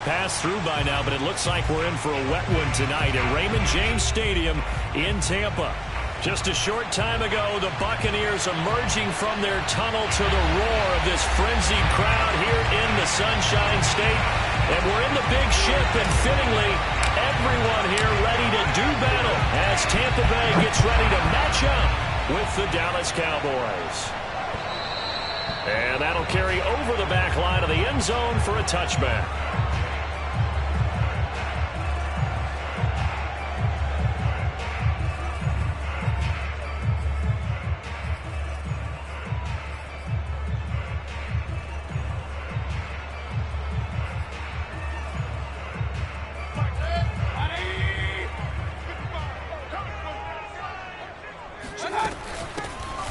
passed through by now, but it looks like we're in for a wet one tonight at Raymond James Stadium in Tampa. Just a short time ago, the Buccaneers emerging from their tunnel to the roar of this frenzied crowd here in the Sunshine State. And we're in the big ship, and fittingly, everyone here ready to do battle as Tampa Bay gets ready to match up with the Dallas Cowboys. And that'll carry over the back line of the end zone for a touchback.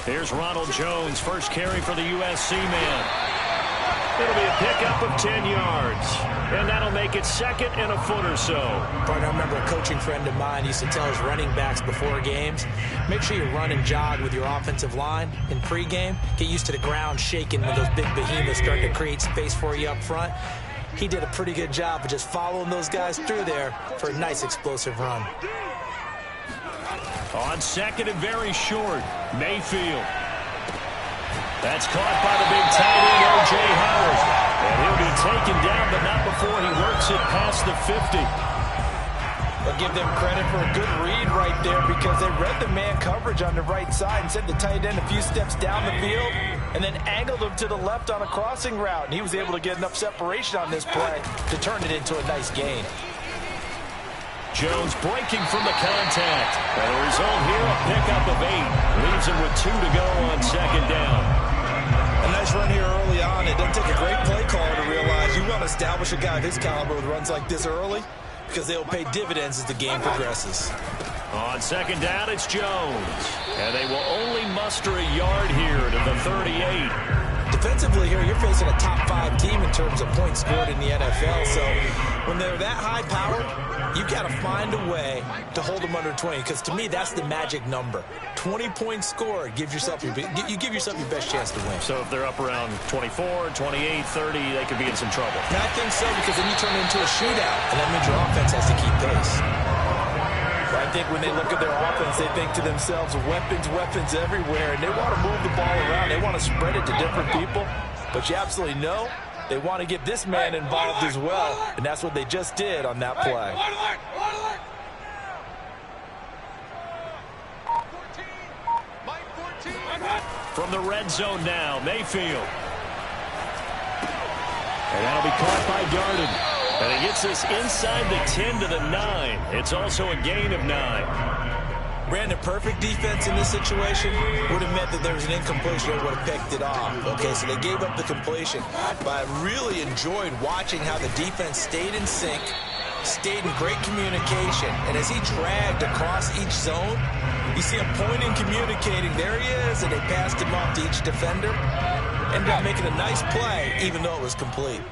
Here's Ronald Jones, first carry for the USC man. It'll be a pickup of 10 yards, and that'll make it second and a foot or so. Partner, I remember a coaching friend of mine used to tell his running backs before games, make sure you run and jog with your offensive line in pregame. Get used to the ground shaking when those big behemoths start to create space for you up front. He did a pretty good job of just following those guys through there for a nice explosive run. On second and very short, Mayfield. That's caught by the big tight end, O.J. Howard. And he'll be taken down, but not before he works it past the 50. I'll give them credit for a good read right there because they read the man coverage on the right side and sent the tight end a few steps down the field and then angled him to the left on a crossing route. And he was able to get enough separation on this play to turn it into a nice gain. Jones breaking from the contact. And the result here, a pickup of 8. Leaves him with 2 to go on second down. A nice run here early on. It doesn't take a great play caller to realize you want to establish a guy of his caliber with runs like this early because they'll pay dividends as the game progresses. On second down, it's Jones. And they will only muster a yard here to the 38. Defensively here, you're facing a top 5 team in terms of points scored in the NFL. So when they're that high-powered, you've got to find a way to hold them under 20, because to me, that's the magic number. 20 points scored, you give yourself your best chance to win. So if they're up around 24, 28, 30, they could be in some trouble. And I think so, because then you turn it into a shootout, and that means your offense has to keep pace. But I think when they look at their offense, they think to themselves, weapons everywhere, and they want to move the ball around. They want to spread it to different people, but you absolutely know they want to get this man involved as well, and that's what they just did on that play. From the red zone now, Mayfield. And that'll be caught by Darden. And it gets us inside the 10 to the 9. It's also a gain of 9. Brandon, perfect defense in this situation would have meant that there was an incompletion that would have picked it off. Okay, so they gave up the completion. But I really enjoyed watching how the defense stayed in sync, stayed in great communication. And as he dragged across each zone, you see him pointing, communicating. There he is, and they passed him off to each defender. Ended up making a nice play, even though it was complete.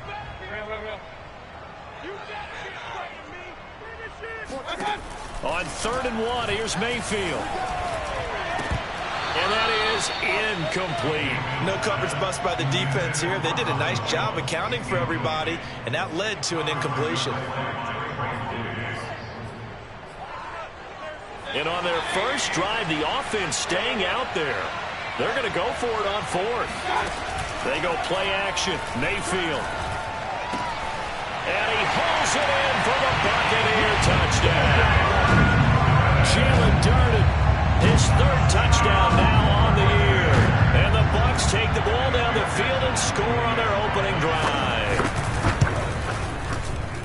On 3rd and 1, here's Mayfield. And that is incomplete. No coverage bust by the defense here. They did a nice job accounting for everybody, and that led to an incompletion. And on their first drive, the offense staying out there. They're going to go for it on 4th. They go play action. Mayfield. And he hauls it in for the Buccaneer touchdown. Jalen Darden, his 3rd touchdown now on the year. And the Bucs take the ball down the field and score on their opening drive.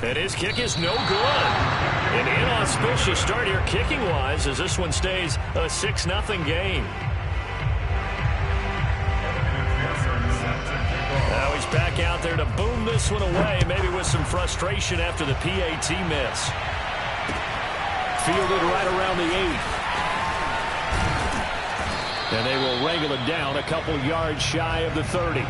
And his kick is no good. An inauspicious start here kicking-wise as this one stays a 6-0 game. Now he's back out there to boom this one away, maybe with some frustration after the PAT miss. Fielded right around the 8. And they will wrangle it down a couple yards shy of the 30.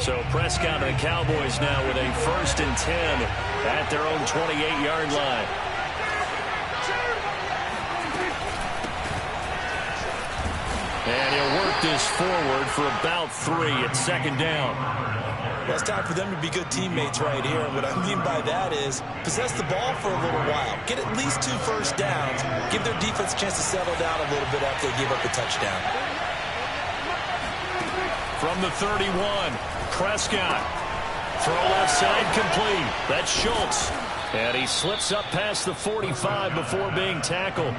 So Prescott and the Cowboys now with a 1st and 10 at their own 28-yard line. And he'll work this forward for about 3 at 2nd down. Well, it's time for them to be good teammates right here. And what I mean by that is possess the ball for a little while. Get at least 2 first downs. Give their defense a chance to settle down a little bit after they give up a touchdown. From the 31, Prescott. Throw left side complete. That's Schultz. And he slips up past the 45 before being tackled.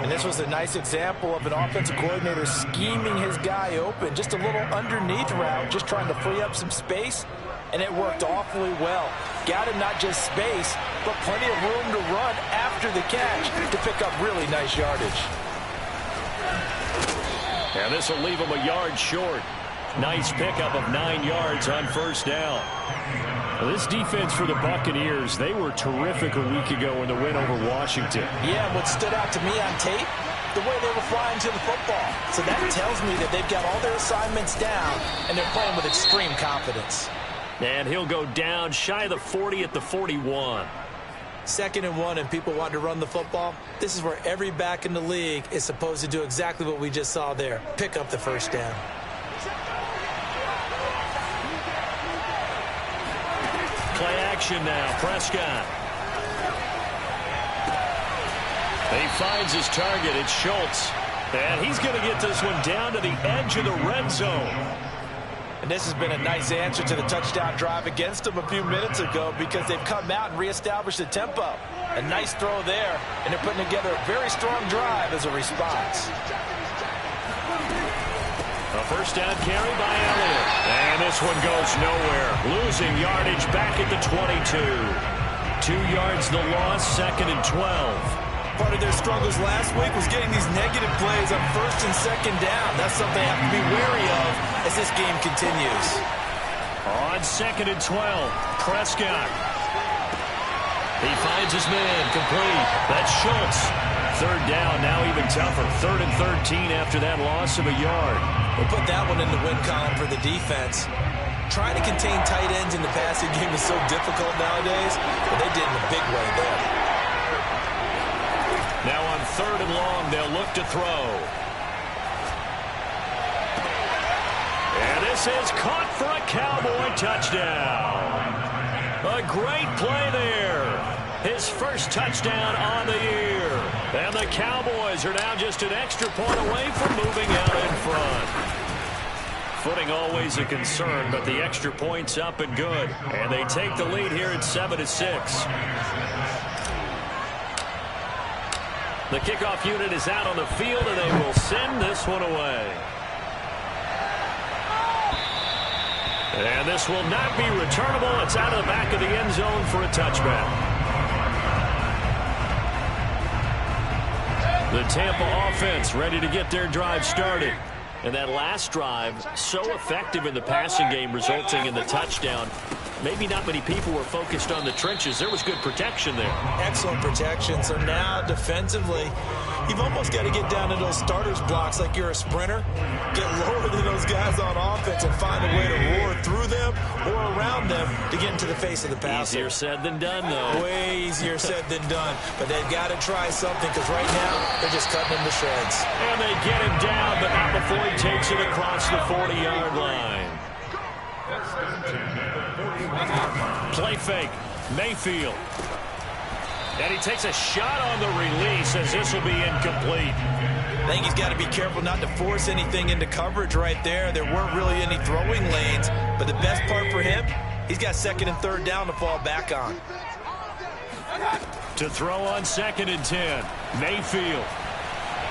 And this was a nice example of an offensive coordinator scheming his guy open. Just a little underneath route, just trying to free up some space. And it worked awfully well. Got him not just space, but plenty of room to run after the catch to pick up really nice yardage. And this will leave him a yard short. Nice pickup of 9 yards on 1st down. Well, this defense for the Buccaneers, they were terrific a week ago in the win over Washington. Yeah, what stood out to me on tape, the way they were flying to the football. So that tells me that they've got all their assignments down, and they're playing with extreme confidence. And he'll go down shy of the 40 at the 41. 2nd and 1, and people want to run the football. This is where every back in the league is supposed to do exactly what we just saw there. Pick up the 1st down. Play action now, Prescott. He finds his target, it's Schultz. And he's going to get this one down to the edge of the red zone. And this has been a nice answer to the touchdown drive against them a few minutes ago because they've come out and reestablished the tempo. A nice throw there, and they're putting together a very strong drive as a response. A 1st down carry by Elliott. And this one goes nowhere. Losing yardage back at the 22. 2 yards the loss, 2nd and 12. Part of their struggles last week was getting these negative plays on 1st and 2nd down. That's something they have to be wary of as this game continues. On 2nd and 12, Prescott. He finds his man, complete. That's Schultz. 3rd down, now even tougher. 3rd and 13 after that loss of a yard. We'll put that one in the win column for the defense. Trying to contain tight ends in the passing game is so difficult nowadays, but they did in a big way there. Now on 3rd and long, they'll look to throw. And this is caught for a Cowboy touchdown. A great play there. His 1st touchdown on the year. And the Cowboys are now just an extra point away from moving out in front. Footing always a concern, but the extra point's up and good. And they take the lead here at 7-6. The kickoff unit is out on the field, and they will send this one away. And this will not be returnable. It's out of the back of the end zone for a touchback. The Tampa offense ready to get their drive started. And that last drive, so effective in the passing game, resulting in the touchdown. Maybe not many people were focused on the trenches. There was good protection there. Excellent protection. So now defensively, you've almost got to get down to those starters blocks like you're a sprinter. Get lower than those guys on offense and find a way to roar through them or around them to get into the face of the passer. Easier said than done, though. Way easier said than done. But they've got to try something because right now they're just cutting him to shreds. And they get him down, but not before he takes it across the 40-yard line. Play fake. Mayfield. And he takes a shot on the release as this will be incomplete. I think he's got to be careful not to force anything into coverage right there. There weren't really any throwing lanes. But the best part for him, he's got 2nd and 3rd down to fall back on. To throw on 2nd and 10. Mayfield.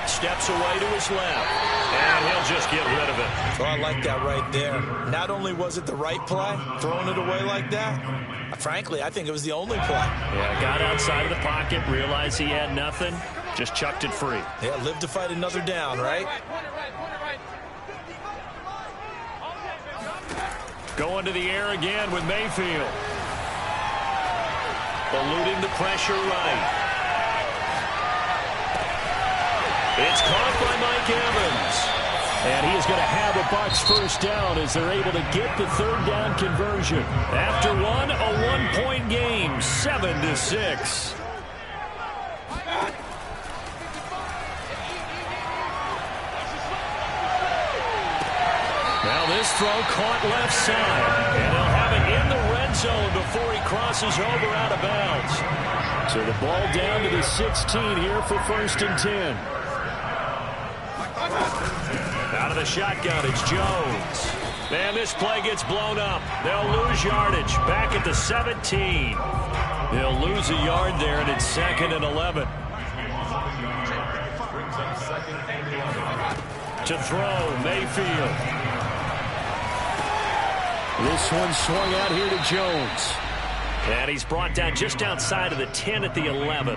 Steps away to his left. And he'll just get rid of it. Oh, I like that right there. Not only was it the right play, throwing it away like that, frankly, I think it was the only play. Yeah, got outside of the pocket, realized he had nothing, just chucked it free. Yeah, live to fight another down, right? Going to the air again with Mayfield. Eluding the pressure right. It's caught by Mike Evans. And he is going to have a Bucs first down as they're able to get the third down conversion. After one, a one-point game, 7-6. Now this throw caught left side. And they'll have it in the red zone before he crosses over out of bounds. So the ball down to the 16 here for 1st and 10. Out of the shotgun, it's Jones. Man, this play gets blown up. They'll lose yardage. Back at the 17. They'll lose a yard there, and it's 2nd and 11. To throw, Mayfield. This one swung out here to Jones. And he's brought down just outside of the 10 at the 11.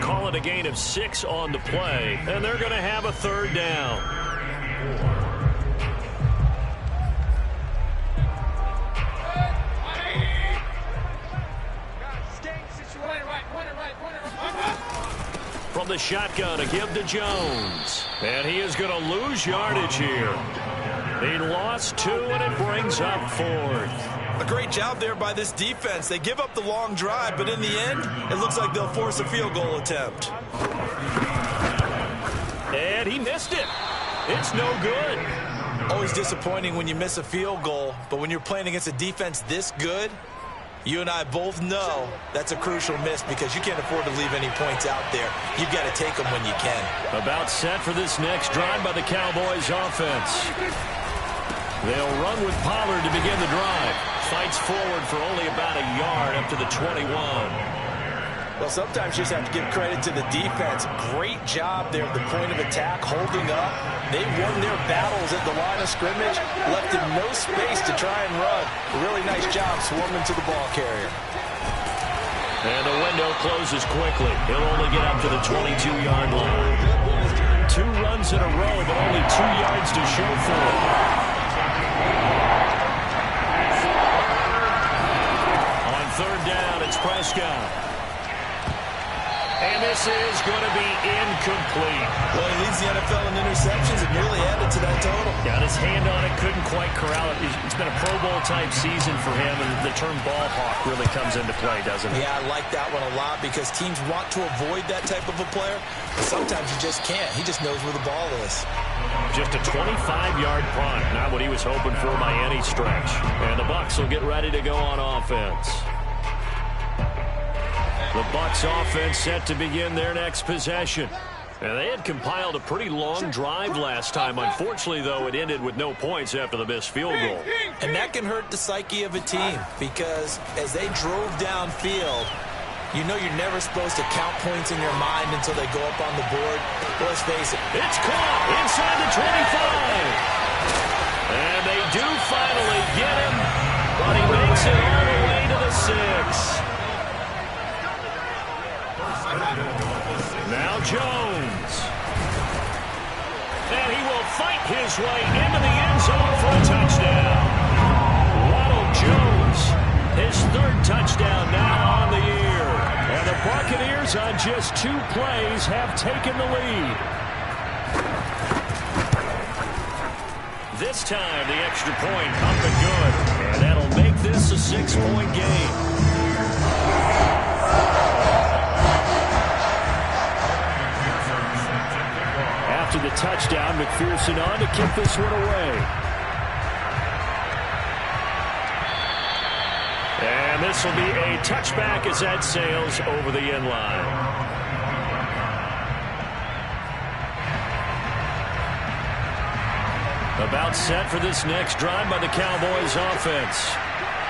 Call it a gain of 6 on the play. And they're going to have a third down. From the shotgun, a give to Jones. And he is going to lose yardage here. He lost 2, and it brings up 4th. A great job there by this defense. They give up the long drive, but in the end, it looks like they'll force a field goal attempt. And he missed it. It's no good. Always disappointing when you miss a field goal, but when you're playing against a defense this good, you and I both know that's a crucial miss because you can't afford to leave any points out there. You've got to take them when you can. About set for this next drive by the Cowboys offense. They'll run with Pollard to begin the drive. Fights forward for only about a yard up to the 21. Well, sometimes you just have to give credit to the defense. Great job there at the point of attack, holding up. They won their battles at the line of scrimmage, left him no space to try and run. A really nice job swarming to the ball carrier. And the window closes quickly. He'll only get up to the 22-yard line. 2 runs in a row, but only 2 yards to show for it. On third down, it's Prescott. And this is going to be incomplete. Well, he leads the NFL in interceptions and nearly added to that total. Got his hand on it, couldn't quite corral it. It's been a Pro Bowl-type season for him, and the term ball hawk really comes into play, doesn't it? Yeah, I like that one a lot because teams want to avoid that type of a player, but sometimes you just can't. He just knows where the ball is. Just a 25-yard punt, not what he was hoping for by any stretch. And the Bucs will get ready to go on offense. The Bucs offense set to begin their next possession. And they had compiled a pretty long drive last time. Unfortunately, though, it ended with no points after the missed field goal. And that can hurt the psyche of a team because as they drove downfield, you know you're never supposed to count points in your mind until they go up on the board. But let's face it. It's caught inside the 25. And they do finally get him, but he makes it all the way to the 6. Now Jones. And he will fight his way into the end zone for a touchdown. Ronald Jones, his 3rd touchdown now on the year. And the Buccaneers on just 2 plays have taken the lead. This time the extra point up and good. And that'll make this a 6-point game. After the touchdown, McPherson on to kick this one away. And this will be a touchback as that sails over the end line. About set for this next drive by the Cowboys offense.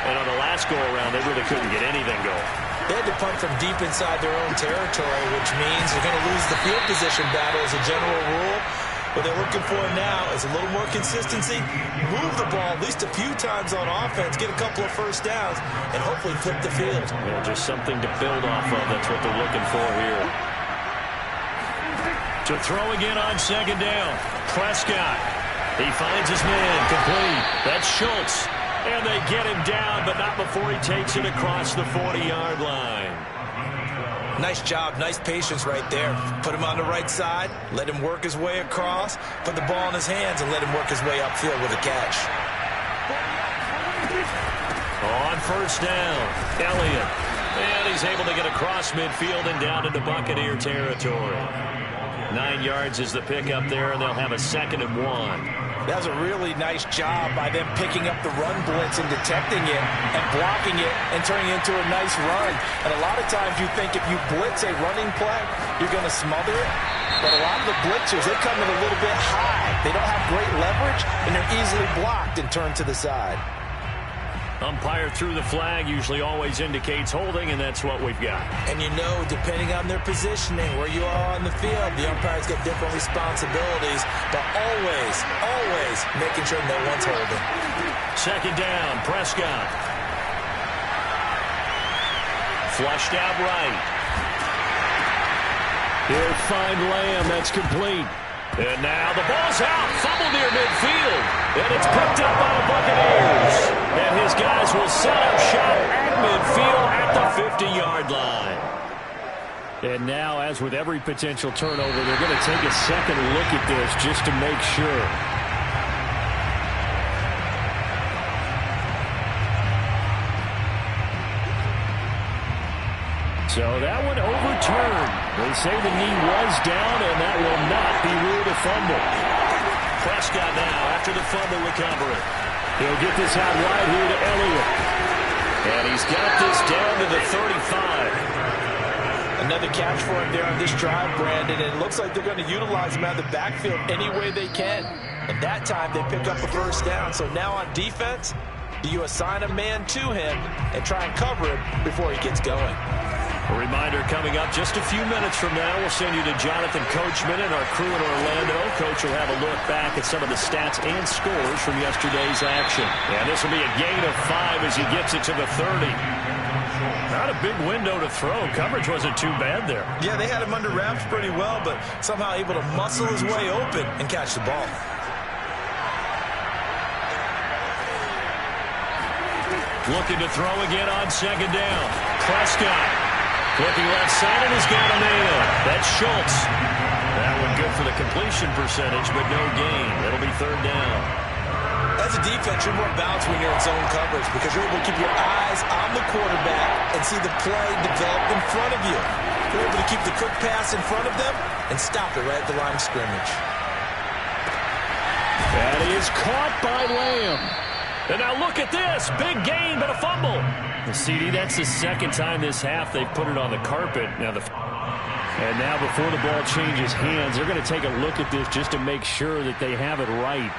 And on the last go-around, they really couldn't get anything going. They had to punt from deep inside their own territory, which means they're going to lose the field position battle as a general rule. What they're looking for now is a little more consistency, move the ball at least a few times on offense, get a couple of first downs, and hopefully flip the field. Yeah, just something to build off of. That's what they're looking for here. To throw again on 2nd down. Prescott. He finds his man. Complete. That's Schultz. And they get him down, but not before he takes it across the 40-yard line. Nice job, nice patience right there. Put him on the right side, let him work his way across, put the ball in his hands, and let him work his way upfield with a catch. On first down, Elliott. And he's able to get across midfield and down into Buccaneer territory. 9 yards is the pickup there, and they'll have a 2nd and 1. That was a really nice job by them picking up the run blitz and detecting it and blocking it and turning it into a nice run. And a lot of times you think if you blitz a running play, you're going to smother it. But a lot of the blitzers, they come in a little bit high. They don't have great leverage, and they're easily blocked and turned to the side. Umpire threw the flag, usually always indicates holding, and that's what we've got. And you know, depending on their positioning, where you are on the field, the umpires get different responsibilities, but always making sure no one's holding. 2nd down, Prescott. Flushed out right. He'll find Lamb, that's complete. And now the ball's out, fumble near midfield, and it's picked up by the Buccaneers. And his guys will set up shop at midfield at the 50-yard line. And now, as with every potential turnover, they're going to take a second look at this just to make sure. So that one overturned. They say the knee was down, and that will not be ruled a fumble. Prescott now, after the fumble recovery. He'll get this out wide here to Elliott. And he's got this down to the 35. Another catch for him there on this drive, Brandon. And it looks like they're going to utilize him out of the backfield any way they can. And that time they pick up a first down. So now on defense, do you assign a man to him and try and cover him before he gets going? A reminder coming up just a few minutes from now. We'll send you to Jonathan Coachman and our crew in Orlando. Coach will have a look back at some of the stats and scores from yesterday's action. And this will be a gain of 5 as he gets it to the 30. Not a big window to throw. Coverage wasn't too bad there. Yeah, they had him under wraps pretty well, but somehow able to muscle his way open and catch the ball. Looking to throw again on 2nd down. Prescott. Looking left side, and he's got a man. That's Schultz. That one good for the completion percentage, but no gain. That'll be 3rd down. As a defense, you're more balanced when you're in zone coverage because you're able to keep your eyes on the quarterback and see the play develop in front of you. You're able to keep the quick pass in front of them and stop it right at the line of scrimmage. That is caught by Lamb. And now look at this. Big gain, but a fumble. CD, that's the 2nd time this half they've put it on the carpet. And now before the ball changes hands, they're going to take a look at this just to make sure that they have it right.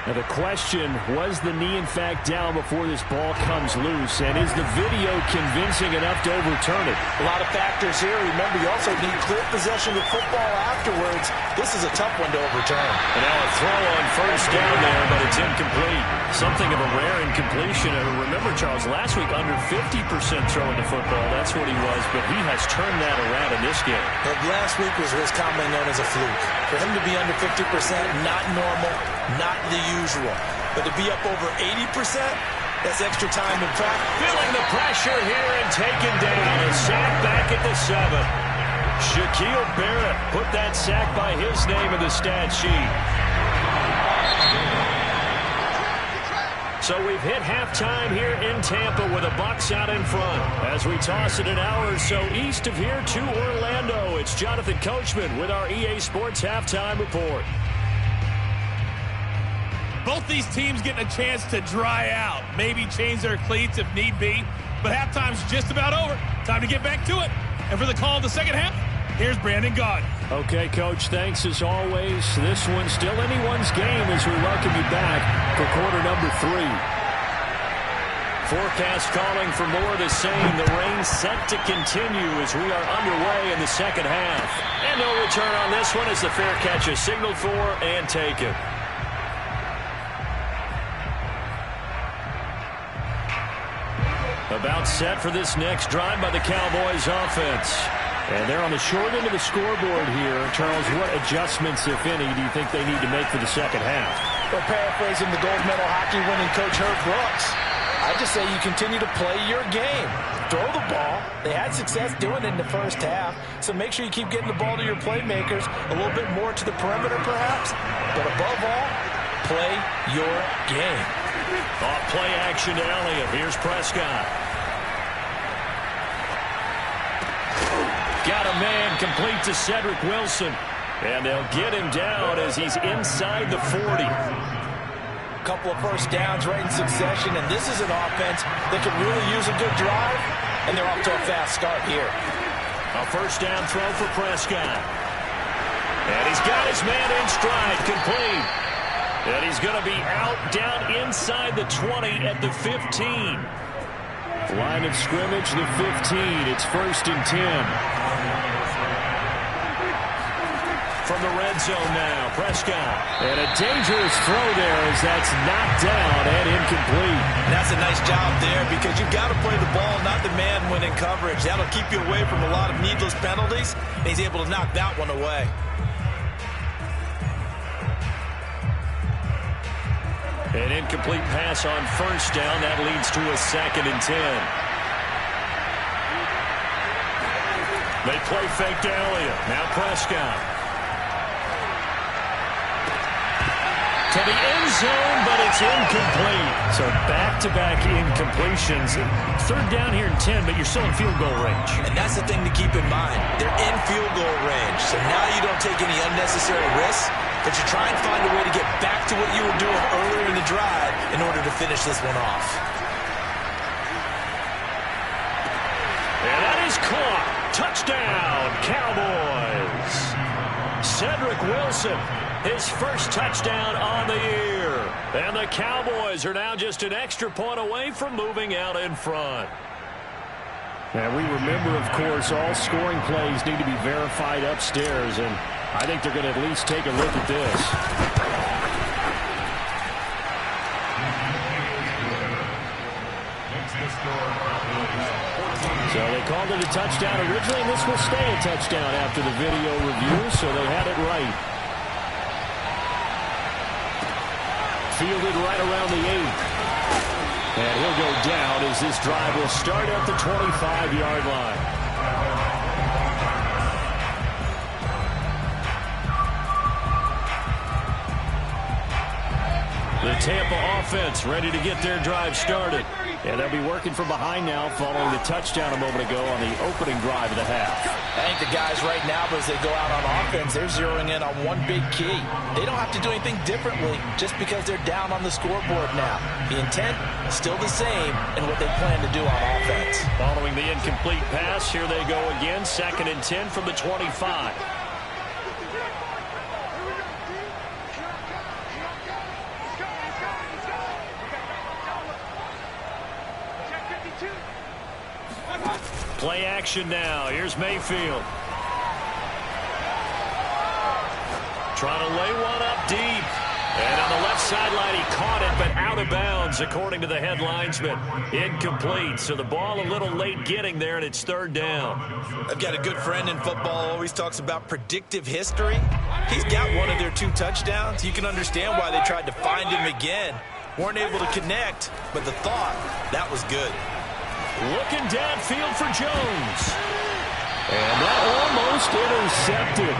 Now the question, was the knee in fact down before this ball comes loose? And is the video convincing enough to overturn it? A lot of factors here. Remember, you also need clear possession of football afterwards. This is a tough one to overturn. And now a throw on first down there, but it's incomplete. Something of a rare incompletion. And remember, Charles, last week under 50% throwing the football. That's what he was, but he has turned that around in this game. But last week was what's commonly known as a fluke. For him to be under 50%, not normal, not the usual. But to be up over 80%, that's extra time in practice. Feeling the pressure here and taken down. A sack back at the 7. Shaquille Barrett put that sack by his name in the stat sheet. So we've hit halftime here in Tampa with the Bucs out in front. As we toss it an hour or so east of here to Orlando, it's Jonathan Coachman with our EA Sports Halftime Report. Both these teams getting a chance to dry out, maybe change their cleats if need be, but halftime's just about over. Time to get back to it. And for the call of the second half, here's Brandon Gaudin. Okay, Coach, thanks as always. This one's still anyone's game as we welcome you back for quarter number 3. Forecast calling for more of the same. The rain set to continue as we are underway in the second half. And no return on this one as the fair catch is signaled for and taken. About set for this next drive by the Cowboys offense. And they're on the short end of the scoreboard here. Charles, what adjustments, if any, do you think they need to make for the second half? Well, paraphrasing the gold medal hockey winning coach Herb Brooks, I just say you continue to play your game. Throw the ball. They had success doing it in the first half, so make sure you keep getting the ball to your playmakers, a little bit more to the perimeter perhaps, but above all, play your game. Off play action to Elliott. Here's Prescott. Got a man complete to Cedric Wilson, and they'll get him down as he's inside the 40. Couple of first downs right in succession, and this is an offense that could really use a good drive, and they're off to a fast start here. A first down throw for Prescott. And he's got his man in stride, complete. And he's going to be out down inside the 20 at the 15. Line of scrimmage, the 15. It's 1st and 10. From the red zone now, Prescott. And a dangerous throw there as that's knocked down and incomplete. And that's a nice job there because you've got to play the ball, not the man when in coverage. That'll keep you away from a lot of needless penalties, and he's able to knock that one away. An incomplete pass on first down. That leads to a 2nd and 10. They play fake to Elliott. Now Prescott. To the end zone, but it's incomplete. So back-to-back incompletions. 3rd down here and 10, but you're still in field goal range. And that's the thing to keep in mind. They're in field goal range. So now you don't take any unnecessary risks, but you try and find a way to get back to what you were doing earlier in the drive in order to finish this one off. And that is caught. Touchdown, Cowboys. Cedric Wilson, his first touchdown on the year. And the Cowboys are now just an extra point away from moving out in front. And we remember, of course, all scoring plays need to be verified upstairs, and I think they're going to at least take a look at this. So they called it a touchdown originally, and this will stay a touchdown after the video review, so they had it right. Fielded right around the 8. And he'll go down as this drive will start at the 25-yard line. The Tampa offense ready to get their drive started. And they'll be working from behind now following the touchdown a moment ago on the opening drive of the half. I think the guys right now, as they go out on offense, they're zeroing in on one big key. They don't have to do anything differently just because they're down on the scoreboard now. The intent is still the same in what they plan to do on offense. Following the incomplete pass, here they go again. 2nd and 10 from the 25. Play action now. Here's Mayfield. Trying to lay one up deep. And on the left sideline, he caught it, but out of bounds, according to the head linesman. Incomplete. So the ball a little late getting there, and it's 3rd down. I've got a good friend in football, always talks about predictive history. He's got one of their 2 touchdowns. You can understand why they tried to find him again. Weren't able to connect, but the thought, that was good. Looking downfield for Jones. And that almost intercepted.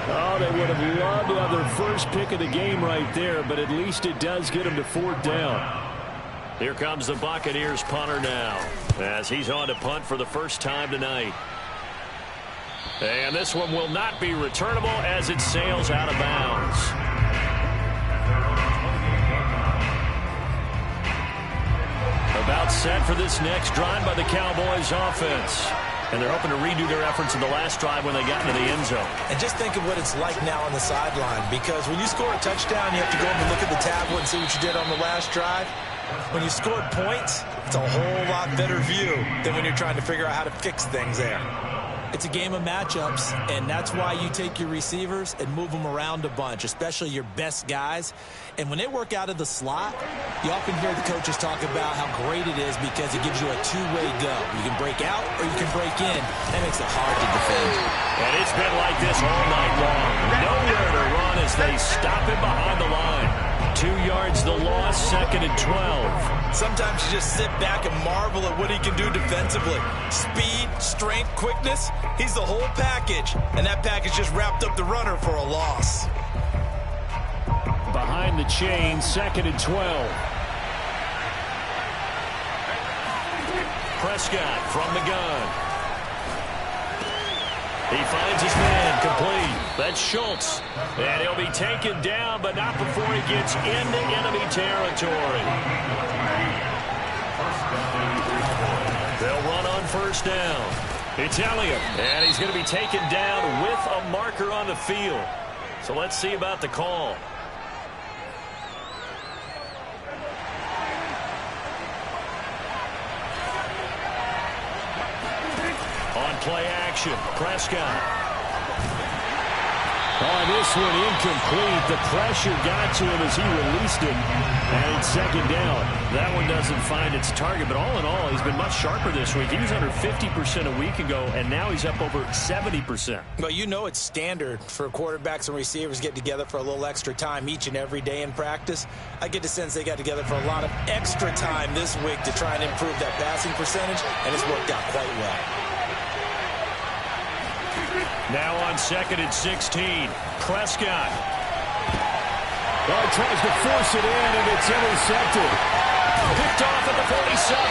Oh, they would have loved to have their first pick of the game right there, but at least it does get them to 4th down. Here comes the Buccaneers punter now, as he's on to punt for the first time tonight. And this one will not be returnable as it sails out of bounds. About set for this next drive by the Cowboys offense. And they're hoping to redo their efforts in the last drive when they got into the end zone. And just think of what it's like now on the sideline, because when you score a touchdown, you have to go up and look at the tablet and see what you did on the last drive. When you scored points, it's a whole lot better view than when you're trying to figure out how to fix things there. It's a game of matchups, and that's why you take your receivers and move them around a bunch, especially your best guys. And when they work out of the slot, you often hear the coaches talk about how great it is because it gives you a two-way go. You can break out or you can break in. That makes it hard to defend. And it's been like this all night long. Nowhere to run as they stop him behind the line. 2 2 yards the loss, 2nd and 12. Sometimes you just sit back and marvel at what he can do defensively. Speed, strength, quickness, he's the whole package. And that package just wrapped up the runner for a loss. Behind the chain, 2nd and 12. Prescott from the gun. He finds his man, complete. That's Schultz. And he'll be taken down, but not before he gets into enemy territory. They'll run on first down. It's Elliott, and he's going to be taken down with a marker on the field. So let's see about the call. On play action, Prescott. Oh, this one incomplete. The pressure got to him as he released it. And it's 2nd down. That one doesn't find its target. But all in all, he's been much sharper this week. He was under 50% a week ago, and now he's up over 70%. Well, you know it's standard for quarterbacks and receivers get together for a little extra time each and every day in practice. I get the sense they got together for a lot of extra time this week to try and improve that passing percentage, and it's worked out quite well. Now on 2nd and 16, Prescott. Tries to force it in, and it's intercepted. Picked off at the 47,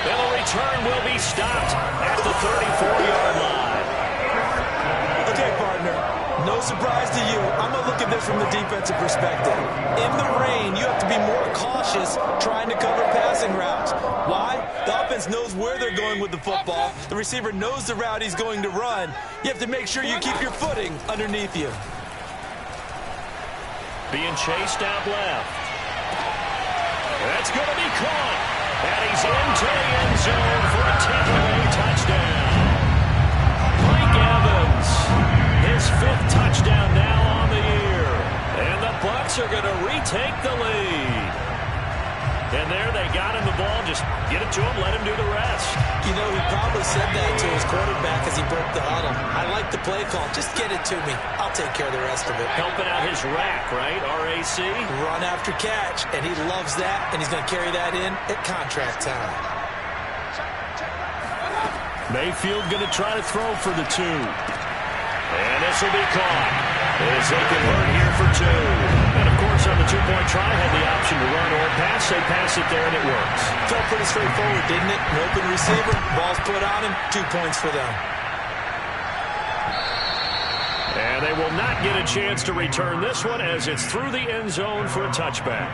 and the return will be stopped at the 34-yard line. Okay, partner, no surprise to you. I'm going to look at this from the defensive perspective. In the rain, you have to be more cautious trying to cover passing routes. Why? The offense knows where they're going with the football. The receiver knows the route he's going to run. You have to make sure you keep your footing underneath you. Being chased out left. That's going to be caught. And he's into the end zone for a Tampa Bay touchdown. Mike Evans, his 5th touchdown now on the year. And the Bucs are going to retake the lead. And there they got him the ball. Just get it to him, let him do the rest. You know, he probably said that to his quarterback as he broke the huddle. I like the play call. Just get it to me. I'll take care of the rest of it. Helping out his rack, right? RAC. Run after catch, and he loves that, and he's going to carry that in at contract time. Mayfield going to try to throw for the 2. And this will be caught as they convert here for 2. And, of course, on the 2-point try, had the option to run or pass. They pass it there, and it works. Felt pretty straightforward, didn't it? An open receiver, ball's put on him, 2 points for them. And they will not get a chance to return this one as it's through the end zone for a touchback.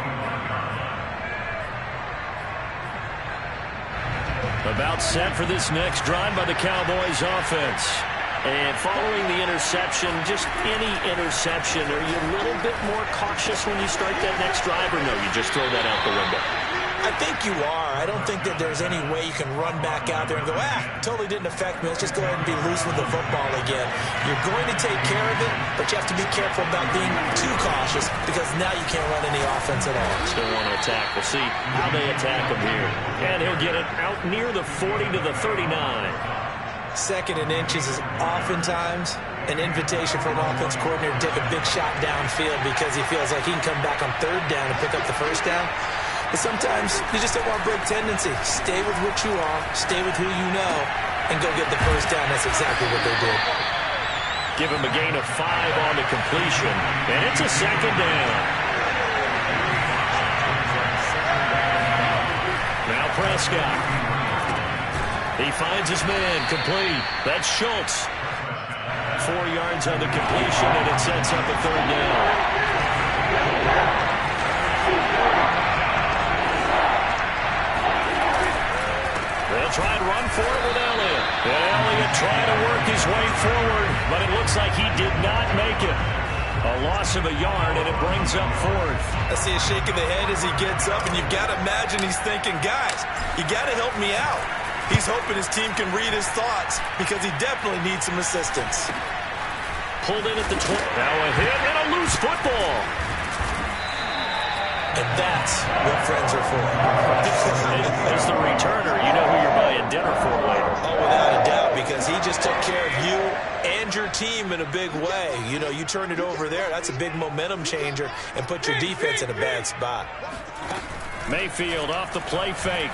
About set for this next drive by the Cowboys offense. And following the interception, just any interception, are you a little bit more cautious when you start that next drive, or no, you just throw that out the window? I think you are. I don't think that there's any way you can run back out there and go, totally didn't affect me. Let's just go ahead and be loose with the football again. You're going to take care of it, but you have to be careful about being too cautious because now you can't run any offense at all. Still want to attack. We'll see how they attack him here. And he'll get it out near the 40 to the 39. 2nd and inches is oftentimes an invitation for an offense coordinator to take a big shot downfield because he feels like he can come back on 3rd down and pick up the 1st down. But sometimes you just don't want to break tendency. Stay with what you are, stay with who you know, and go get the 1st down. That's exactly what they did. Give him a gain of 5 on the completion, and it's a 2nd down. Now Prescott. He finds his man, complete. That's Schultz. 4 yards on the completion, and it sets up a 3rd down. They'll try and run for it with Elliott. And Elliott trying to work his way forward, but it looks like he did not make it. A loss of a yard, and it brings up 4th. I see a shake of the head as he gets up, and you've got to imagine he's thinking, guys, you got to help me out. He's hoping his team can read his thoughts because he definitely needs some assistance. Pulled in at the 20. Now a hit and a loose football. And that's what friends are for. As the returner, you know who you're buying dinner for later. Oh, without a doubt, because he just took care of you and defend your team in a big way. You know, you turn it over there, that's a big momentum changer and put your defense in a bad spot. Mayfield off the play fake.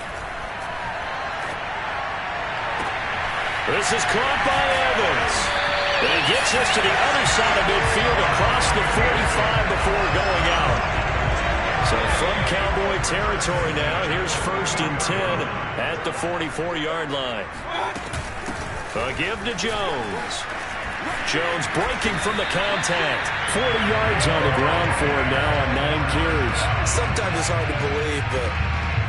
This is caught by Evans. And he gets us to the other side of midfield across the 45 before going out. So from Cowboy territory now, here's 1st and 10 at the 44-yard line. A give to Jones. Jones breaking from the contact. 40 yards on the ground for him now on 9 carries. Sometimes it's hard to believe, but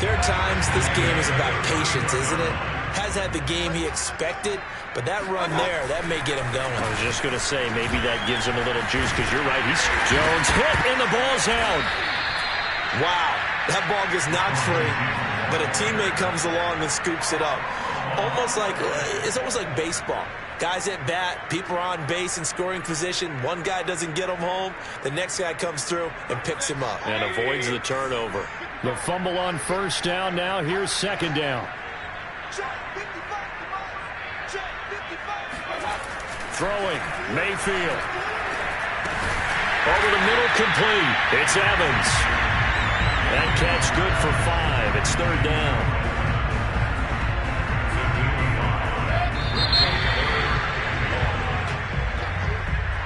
there are times this game is about patience, isn't it? Has had the game he expected, but that run there, that may get him going. I was just going to say, maybe that gives him a little juice, because you're right. Jones hit, and the ball's out. Wow, that ball gets knocked free, but a teammate comes along and scoops it up. It's almost like baseball. Guys at bat, people are on base in scoring position. One guy doesn't get him home. The next guy comes through and picks him up. And avoids the turnover. The fumble on 1st down now. Here's 2nd down. Throwing, Mayfield. Over the middle, complete. It's Evans. That catch good for 5. It's 3rd down.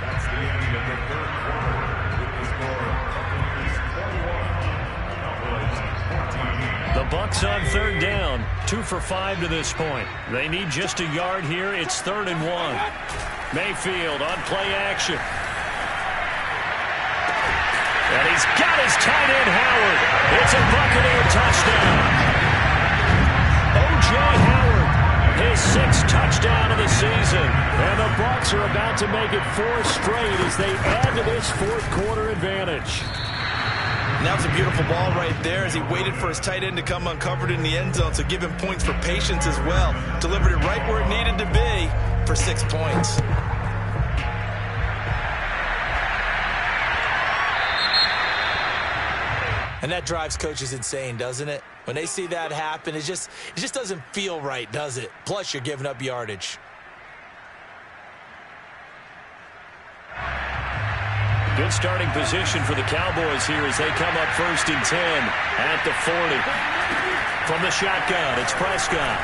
That's the end of the 3rd quarter with the score of 14. The Bucs on 3rd down. 2 for 5 to this point. They need just a yard here. It's 3rd and 1. Mayfield on play action. And he's got his tight end, Howard. It's a Buccaneer touchdown. O.J. Howard, his 6th touchdown of the season. And the Bucs are about to make it 4 straight as they add to this 4th quarter advantage. And that was a beautiful ball right there as he waited for his tight end to come uncovered in the end zone, so give him points for patience as well. Delivered it right where it needed to be for 6 points. And that drives coaches insane, doesn't it? When they see that happen, it just doesn't feel right, does it? Plus, you're giving up yardage. Good starting position for the Cowboys here as they come up 1st and 10 at the 40. From the shotgun, it's Prescott.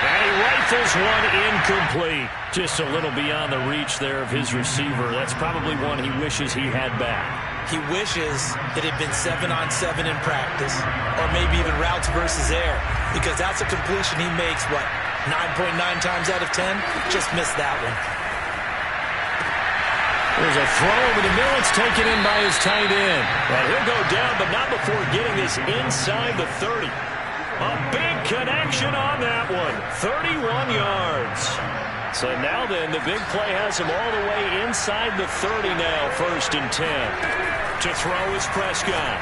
And he rifles one incomplete. Just a little beyond the reach there of his receiver. That's probably one he wishes he had back. He wishes it had been 7-on-7 in practice, or maybe even routes versus air, because that's a completion he makes, 9.9 times out of 10? Just missed that one. There's a throw over the middle. It's taken in by his tight end. And he'll go down, but not before getting this inside the 30. A big connection on that one. 31 yards. So now then, the big play has him all the way inside the 30 now, 1st and 10. To throw is Prescott.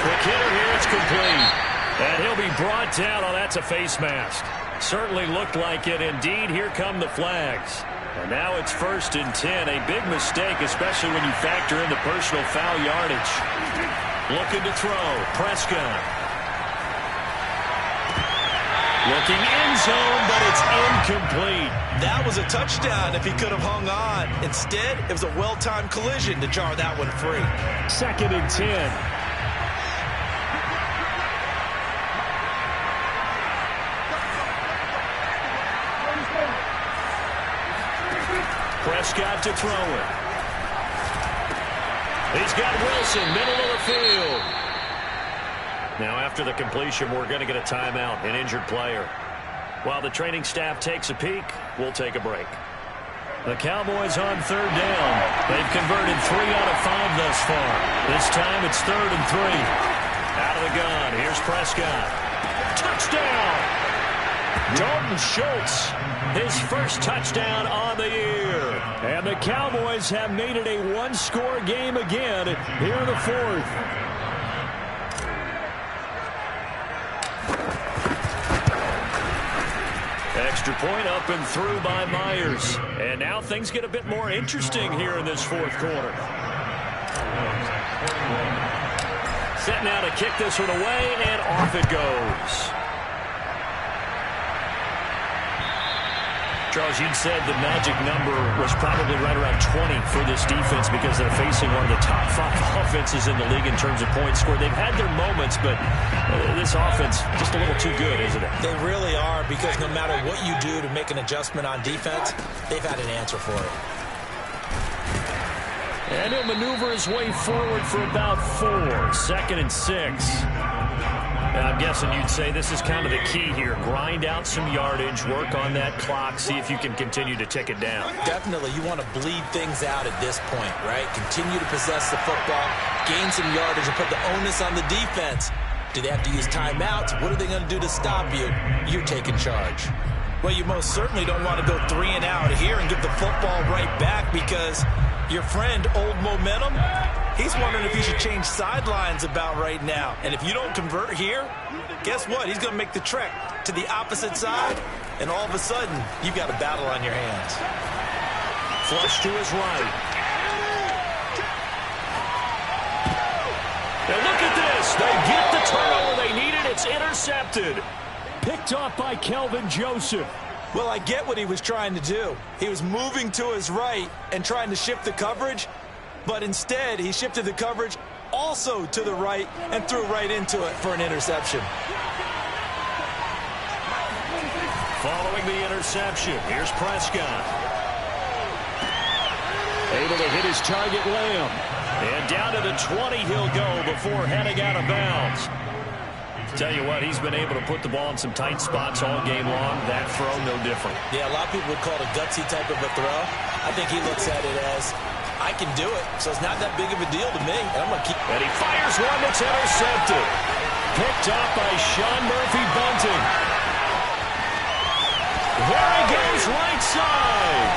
Quick hitter here, it's complete. And he'll be brought down. Oh, that's a face mask. Certainly looked like it. Indeed, here come the flags. And now it's 1st and 10. A big mistake, especially when you factor in the personal foul yardage. Looking to throw. Prescott. Looking end zone, but it's incomplete. That was a touchdown if he could have hung on. Instead, it was a well-timed collision to jar that one free. 2nd and 10. Prescott to throw it. He's got Wilson, middle of the field. Now after the completion, we're going to get a timeout, an injured player. While the training staff takes a peek, we'll take a break. The Cowboys on 3rd down. They've converted 3 out of 5 thus far. This time it's 3rd and 3. Out of the gun, here's Prescott. Touchdown! Dalton Schultz, his 1st touchdown on the year. And the Cowboys have made it a one-score game again here in the 4th. Extra point up and through by Myers. And now things get a bit more interesting here in this 4th quarter. Set now to kick this one away, and off it goes. Charles, you'd said the magic number was probably right around 20 for this defense because they're facing one of the top 5 offenses in the league in terms of points scored. They've had their moments, but this offense just a little too good, isn't it? They really are, because no matter what you do to make an adjustment on defense, they've had an answer for it. And he'll maneuver his way forward for about 4. 2nd and 6. I'm guessing you'd say this is kind of the key here. Grind out some yardage, work on that clock, see if you can continue to tick it down. Definitely. You want to bleed things out at this point, right? Continue to possess the football, gain some yardage, and put the onus on the defense. Do they have to use timeouts? What are they going to do to stop you? You're taking charge. Well, you most certainly don't want to go 3 and out here and give the football right back, because your friend, Old Momentum, he's wondering if he should change sidelines about right now. And if you don't convert here, guess what? He's going to make the trek to the opposite side, and all of a sudden, you've got a battle on your hands. Flush to his right. And look at this. They get the turnover they needed. It's intercepted. Picked off by Kelvin Joseph. Well, I get what he was trying to do. He was moving to his right and trying to shift the coverage, but instead he shifted the coverage also to the right and threw right into it for an interception. Following the interception, here's Prescott. Able to hit his target, Lamb. And down to the 20 he'll go before heading out of bounds. Tell you what, he's been able to put the ball in some tight spots all game long. That throw, no different. Yeah, a lot of people would call it a gutsy type of a throw. I think he looks at it as, I can do it, so it's not that big of a deal to me. And I'm going to keep. And he fires one that's intercepted. Picked up by Sean Murphy-Bunting. There he goes, right side.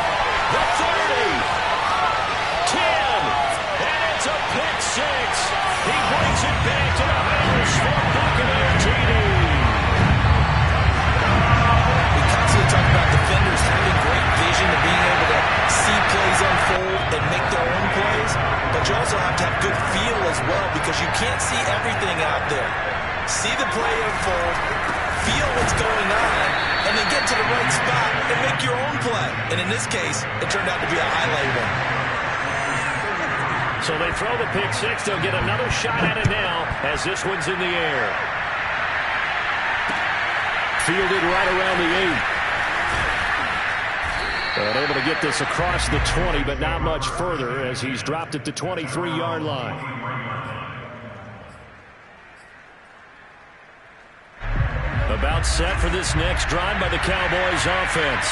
The 30. 10. And it's a pick 6. He brings it back to the house for Buccaneer TD. We constantly talk about defenders having great vision and being able to see plays unfold and make their own plays, but you also have to have good feel as well, because you can't see everything out there. See the play unfold, feel what's going on, and then get to the right spot and make your own play. And in this case, it turned out to be a highlight one. So they throw the pick 6. They'll get another shot at it now as this one's in the air. Fielded right around the 8. And able to get this across the 20, but not much further as he's dropped at the 23-yard line. About set for this next drive by the Cowboys offense.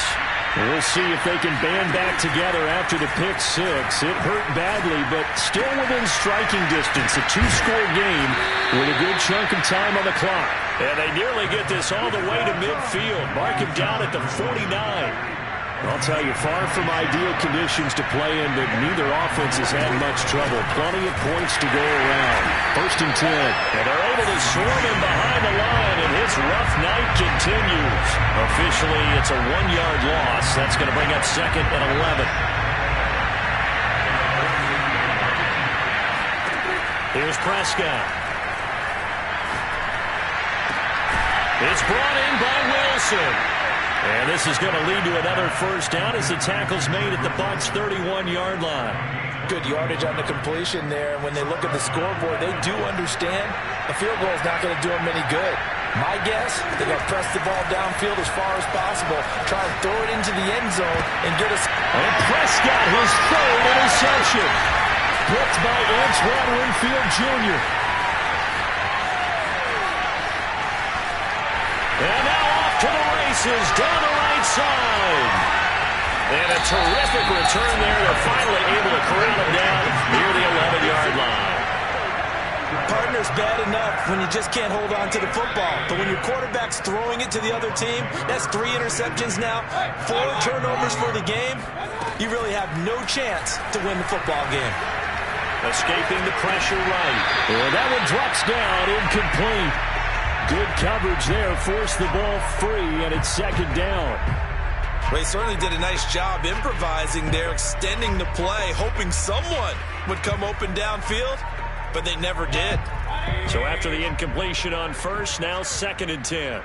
We'll see if they can band back together after the pick 6. It hurt badly, but still within striking distance. A 2-score game with a good chunk of time on the clock. And they nearly get this all the way to midfield. Mark him down at the 49. I'll tell you, far from ideal conditions to play in, but neither offense has had much trouble. Plenty of points to go around. 1st and 10. And they're able to swarm him behind the line, and his rough night continues. Officially, it's a 1-yard loss. That's going to bring up 2nd and 11. Here's Prescott. It's brought in by Wilson. And this is going to lead to another first down as the tackle's made at the Bucs' 31-yard line. Good yardage on the completion there. When they look at the scoreboard, they do understand a field goal is not going to do them any good. My guess, they're going to press the ball downfield as far as possible, try and throw it into the end zone, and get us. And Prescott, his 3rd interception. Picked by Antoine Winfield Jr. And now off to the races down the right side. And a terrific return there. They're finally able to corral him down near the 11-yard line. Partner's bad enough when you just can't hold on to the football. But when your quarterback's throwing it to the other team, that's 3 interceptions now, 4 turnovers for the game. You really have no chance to win the football game. Escaping the pressure right. And that one drops down, incomplete. Good coverage there, forced the ball free, and it's 2nd down. They certainly did a nice job improvising there, extending the play, hoping someone would come open downfield, but they never did. So after the incompletion on 1st, now 2nd and 10.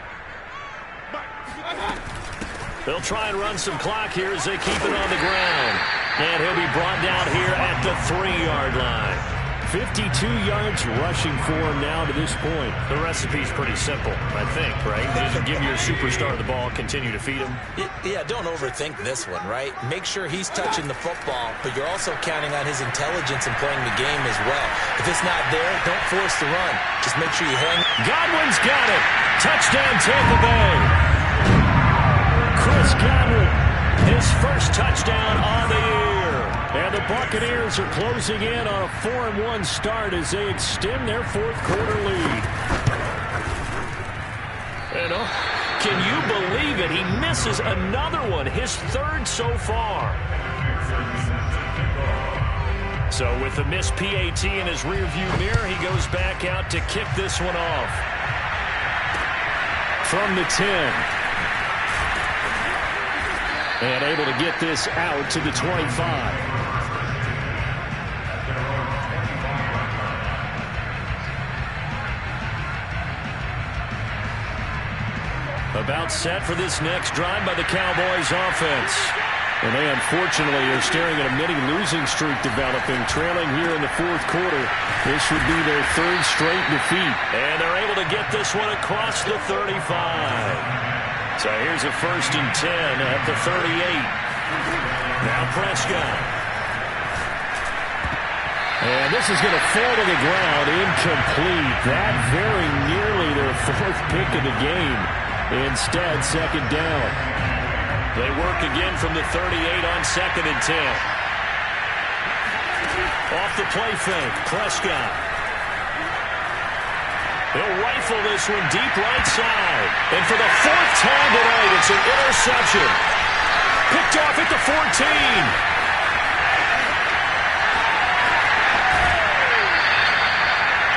They'll try and run some clock here as they keep it on the ground. And he'll be brought down here at the 3-yard line. 52 yards rushing for him now to this point. The recipe's pretty simple, I think, right? Just give your superstar the ball, continue to feed him. Yeah, don't overthink this one, right? Make sure he's touching the football, but you're also counting on his intelligence in playing the game as well. If it's not there, don't force the run. Just make sure you hang. Godwin's got it. Touchdown, Tampa Bay. Chris Godwin, his first touchdown on the year. And the Buccaneers are closing in on a 4-1 start as they extend their fourth-quarter lead. And can you believe it? He misses another one, his third so far. So with the missed PAT in his rearview mirror, he goes back out to kick this one off. From the 10. And able to get this out to the 25. About set for this next drive by the Cowboys offense. And they unfortunately are staring at a mini-losing streak developing, trailing here in the fourth quarter. This would be their third straight defeat. And they're able to get this one across the 35. So here's a 1st and 10 at the 38. Now Prescott. And this is going to fall to the ground, incomplete. That very nearly their fourth pick of the game. Instead, 2nd down. They work again from the 38 on 2nd and 10. Off the play fake, Prescott. He'll rifle this one deep right side. And for the 4th time tonight, it's an interception. Picked off at the 14.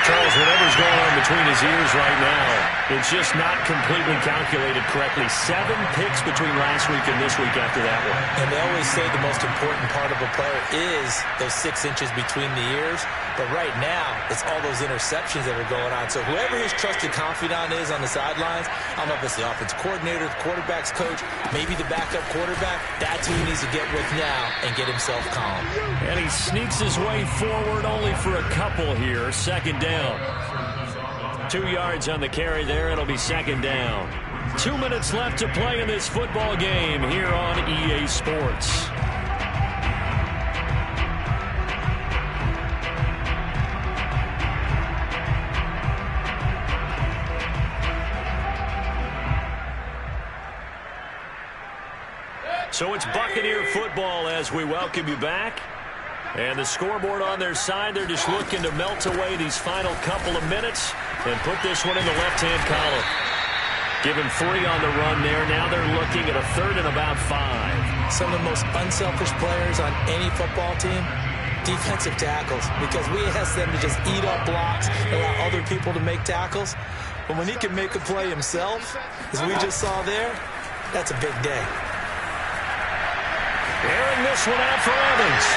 Charles, whatever's going on between his ears right now, it's just not completely calculated correctly. 7 picks between last week and this week after that one. And they always say the most important part of a player is those 6 inches between the ears. But right now, it's all those interceptions that are going on. So whoever his trusted confidant is on the sidelines, I don't know if it's the offense coordinator, the quarterback's coach, maybe the backup quarterback, that's who he needs to get with now and get himself calm. And he sneaks his way forward only for a couple here. 2nd down. 2 yards on the carry there. It'll be 2nd down. 2 minutes left to play in this football game here on EA Sports. So it's Buccaneer football as we welcome you back. And the scoreboard on their side, they're just looking to melt away these final couple of minutes and put this one in the left-hand column. Given 3 on the run there. Now they're looking at a 3rd and about 5. Some of the most unselfish players on any football team, defensive tackles, because we ask them to just eat up blocks, allow other people to make tackles. But when he can make a play himself, as we just saw there, that's a big day. Airing this one out for Evans.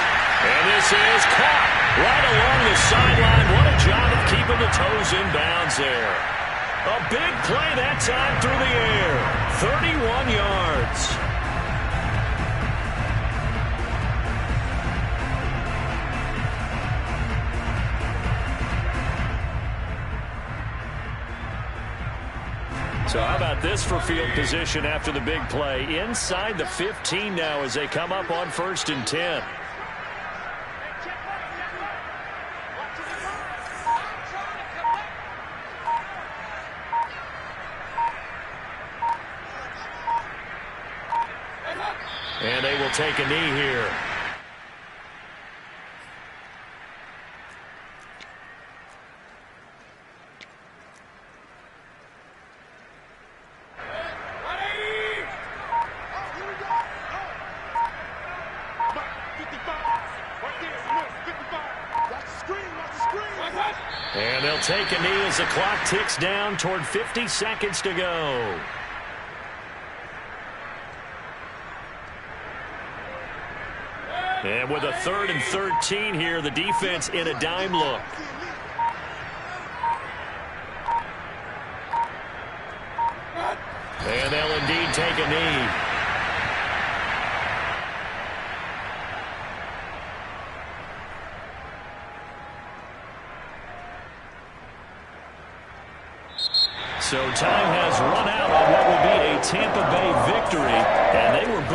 And this is caught right along the sideline. What a job of keeping the toes in bounds there. A big play that time through the air. 31 yards. So how about this for field position after the big play? Inside the 15 now as they come up on 1st and 10. And they will take a knee here. And they'll take a knee as the clock ticks down toward 50 seconds to go. And with a 3rd and 13 here, the defense in a dime look. And they'll indeed take a knee. So time has run out on what will be a Tampa Bay victory, and they were